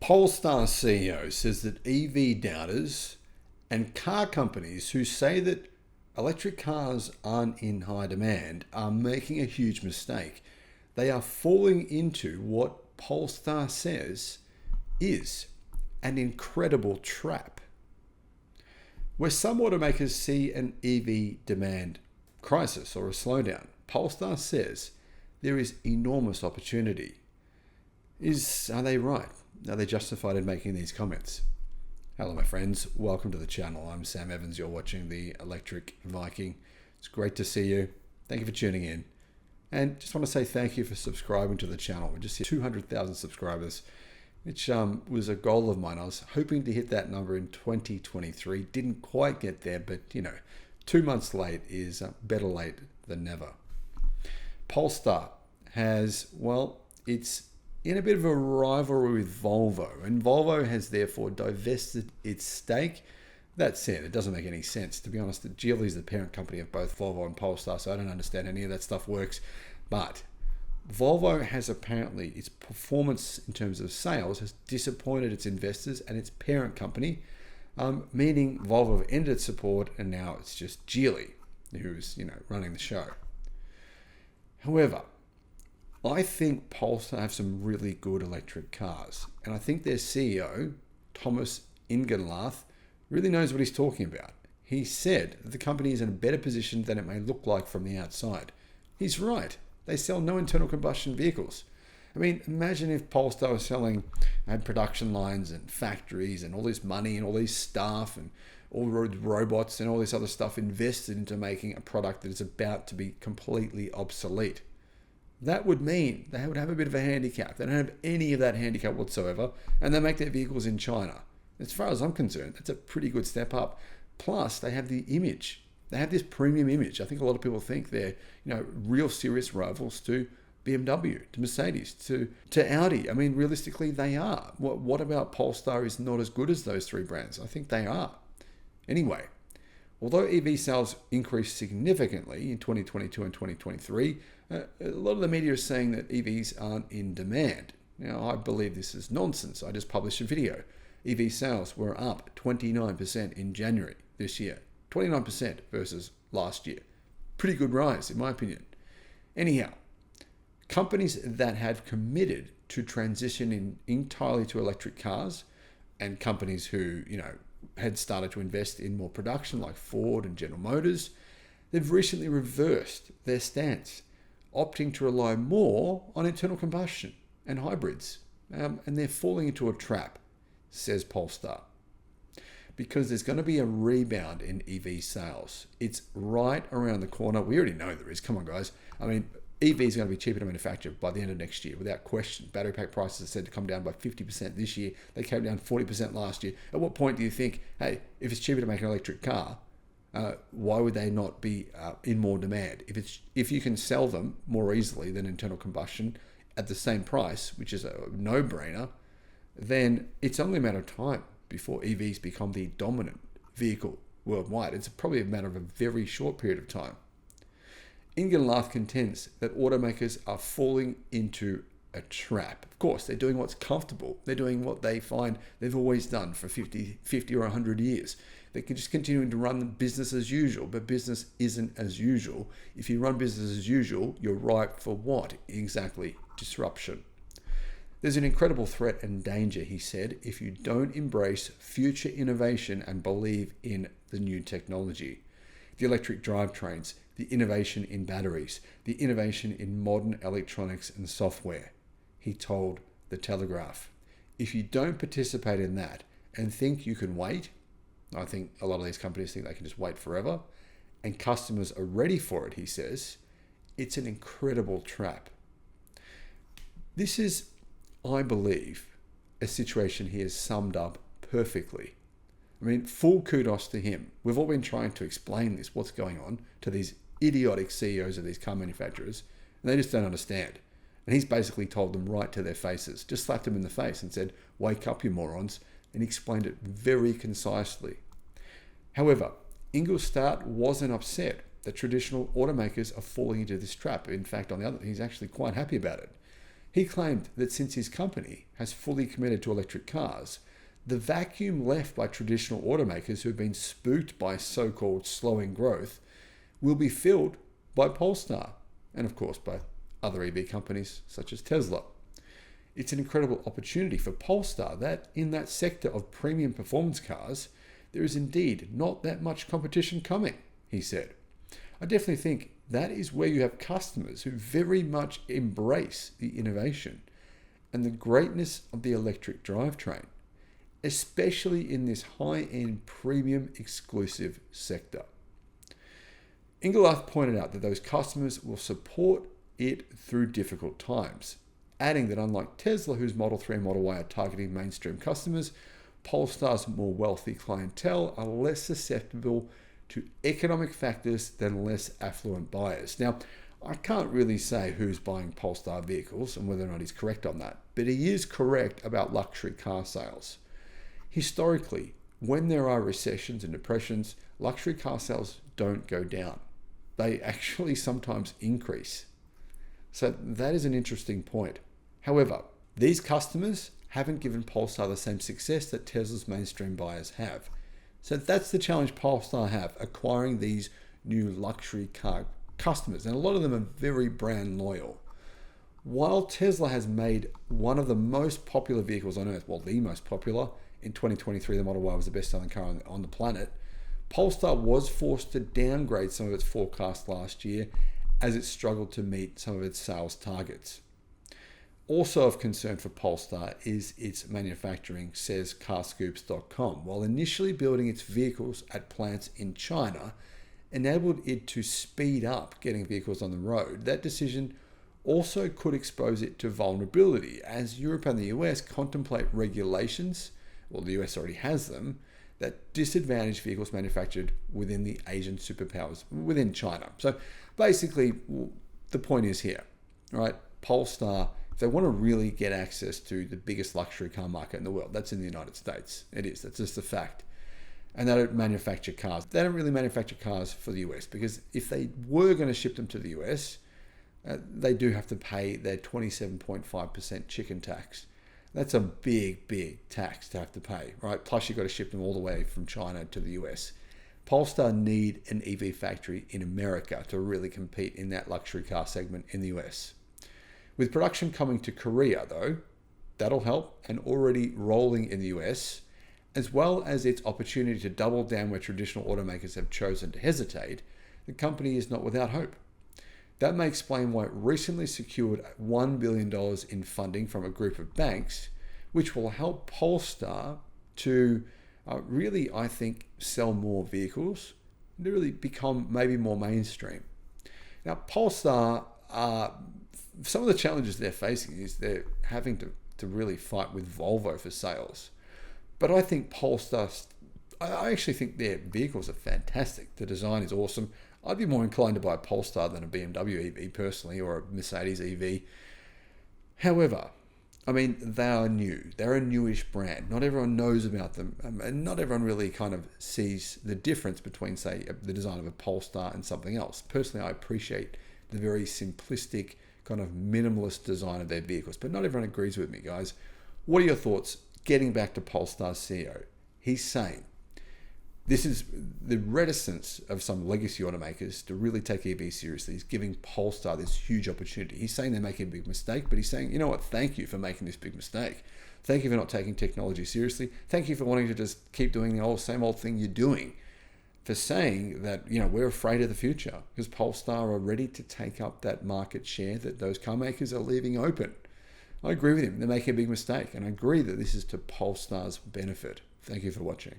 Polestar CEO says that EV doubters and car companies who say that electric cars aren't in high demand are making a huge mistake. They are falling into what Polestar says is an incredible trap. Where some automakers see an EV demand crisis or a slowdown, Polestar says there is enormous opportunity. Are they right? Are they justified in making these comments? Hello my friends, welcome to the channel. I'm Sam Evans, you're watching the Electric Viking. It's great to see you. Thank you for tuning in. And just want to say thank you for subscribing to the channel. We're just hit 200,000 subscribers, which was a goal of mine. I was hoping to hit that number in 2023. Didn't quite get there, but 2 months late is better late than never. Polestar has, it's in a bit of a rivalry with Volvo, and Volvo has therefore divested its stake. That said, it doesn't make any sense. To be honest, Geely is the parent company of both Volvo and Polestar, so I don't understand any of that stuff works. But Volvo has apparently, its performance in terms of sales has disappointed its investors and its parent company, meaning Volvo have ended its support and now it's just Geely who's running the show. However, I think Polestar have some really good electric cars, and I think their CEO, Thomas Ingenlath, really knows what he's talking about. He said that the company is in a better position than it may look like from the outside. He's right. They sell no internal combustion vehicles. I mean, imagine if Polestar was had production lines and factories and all this money and all these staff and all robots and all this other stuff invested into making a product that is about to be completely obsolete. That would mean they would have a bit of a handicap. They don't have any of that handicap whatsoever, and they make their vehicles in China. As far as I'm concerned, that's a pretty good step up. Plus, they have the image. They have this premium image. I think a lot of people think they're, real serious rivals to BMW, to Mercedes, to Audi. I mean, realistically, they are. What about Polestar is not as good as those three brands? I think they are. Anyway, although EV sales increased significantly in 2022 and 2023, a lot of the media is saying that EVs aren't in demand. Now, I believe this is nonsense. I just published a video. EV sales were up 29% in January this year. 29% versus last year. Pretty good rise, in my opinion. Anyhow, companies that have committed to transitioning entirely to electric cars, and companies who, had started to invest in more production like Ford and General Motors, they've recently reversed their stance, opting to rely more on internal combustion and hybrids. And they're falling into a trap, says Polestar, because there's going to be a rebound in EV sales. It's right around the corner. We already know there is. Come on, guys. I mean, EV is going to be cheaper to manufacture by the end of next year, without question. Battery pack prices are said to come down by 50% this year. They came down 40% last year. At what point do you think, hey, if it's cheaper to make an electric car, why would they not be in more demand? If you can sell them more easily than internal combustion at the same price, which is a no-brainer, then it's only a matter of time before EVs become the dominant vehicle worldwide. It's probably a matter of a very short period of time. Ingenlath contends that automakers are falling into a trap. Of course, they're doing what's comfortable. They're doing what they find they've always done for 50 or 100 years. They can just continue to run business as usual, but business isn't as usual. If you run business as usual, you're ripe for what? Exactly, disruption. There's an incredible threat and danger, he said, if you don't embrace future innovation and believe in the new technology. The electric drivetrains, the innovation in batteries, the innovation in modern electronics and software, he told The Telegraph. If you don't participate in that and think you can wait, I think a lot of these companies think they can just wait forever, and customers are ready for it, he says, it's an incredible trap. This is, I believe, a situation he has summed up perfectly. I mean, full kudos to him. We've all been trying to explain this, what's going on, to these idiotic CEOs of these car manufacturers, and they just don't understand. And he's basically told them right to their faces, just slapped them in the face and said, wake up, you morons, and he explained it very concisely. However, Ingenlath wasn't upset that traditional automakers are falling into this trap. In fact, on the other, he's actually quite happy about it. He claimed that since his company has fully committed to electric cars, the vacuum left by traditional automakers who have been spooked by so-called slowing growth will be filled by Polestar and, of course, by other EV companies such as Tesla. It's an incredible opportunity for Polestar that in that sector of premium performance cars, there is indeed not that much competition coming, he said. I definitely think that is where you have customers who very much embrace the innovation and the greatness of the electric drivetrain, especially in this high-end premium exclusive sector. Ingelath pointed out that those customers will support it through difficult times, adding that unlike Tesla, whose Model 3 and Model Y are targeting mainstream customers, Polestar's more wealthy clientele are less susceptible to economic factors than less affluent buyers. Now, I can't really say who's buying Polestar vehicles and whether or not he's correct on that, but he is correct about luxury car sales. Historically, when there are recessions and depressions, luxury car sales don't go down. They actually sometimes increase. So that is an interesting point. However, these customers haven't given Polestar the same success that Tesla's mainstream buyers have. So that's the challenge Polestar have, acquiring these new luxury car customers. And a lot of them are very brand loyal. While Tesla has made one of the most popular vehicles on earth, well, the most popular, in 2023, the Model Y was the best-selling car on the planet, Polestar was forced to downgrade some of its forecasts last year as it struggled to meet some of its sales targets. Also of concern for Polestar is its manufacturing, says carscoops.com. While initially building its vehicles at plants in China enabled it to speed up getting vehicles on the road, that decision also could expose it to vulnerability as Europe and the US contemplate regulations, well, the US already has them, that disadvantage vehicles manufactured within the Asian superpowers, within China. So basically, the point is here, right? Polestar, if they want to really get access to the biggest luxury car market in the world, that's in the United States. It is. That's just a fact. And they don't manufacture cars. They don't really manufacture cars for the US because if they were going to ship them to the US, they do have to pay their 27.5% chicken tax. That's a big, big tax to have to pay, right? Plus you've got to ship them all the way from China to the US. Polestar need an EV factory in America to really compete in that luxury car segment in the US. With production coming to Korea, though, that'll help, and already rolling in the US, as well as its opportunity to double down where traditional automakers have chosen to hesitate, the company is not without hope. That may explain why it recently secured $1 billion in funding from a group of banks, which will help Polestar to really, I think, sell more vehicles, to really become maybe more mainstream. Now, Polestar, some of the challenges they're facing is they're having to really fight with Volvo for sales. But I think Polestar, I actually think their vehicles are fantastic. The design is awesome. I'd be more inclined to buy a Polestar than a BMW EV personally, or a Mercedes EV. However, I mean, they are new. They're a newish brand. Not everyone knows about them, and not everyone really kind of sees the difference between, say, the design of a Polestar and something else. Personally, I appreciate the very simplistic, kind of minimalist design of their vehicles, but not everyone agrees with me, guys. What are your thoughts? Getting back to Polestar's CEO, he's saying, this is the reticence of some legacy automakers to really take EV seriously. He's giving Polestar this huge opportunity. He's saying they're making a big mistake, but he's saying, you know what, thank you for making this big mistake. Thank you for not taking technology seriously. Thank you for wanting to just keep doing the same old thing you're doing. For saying that, you know, we're afraid of the future because Polestar are ready to take up that market share that those car makers are leaving open. I agree with him. They're making a big mistake, and I agree that this is to Polestar's benefit. Thank you for watching.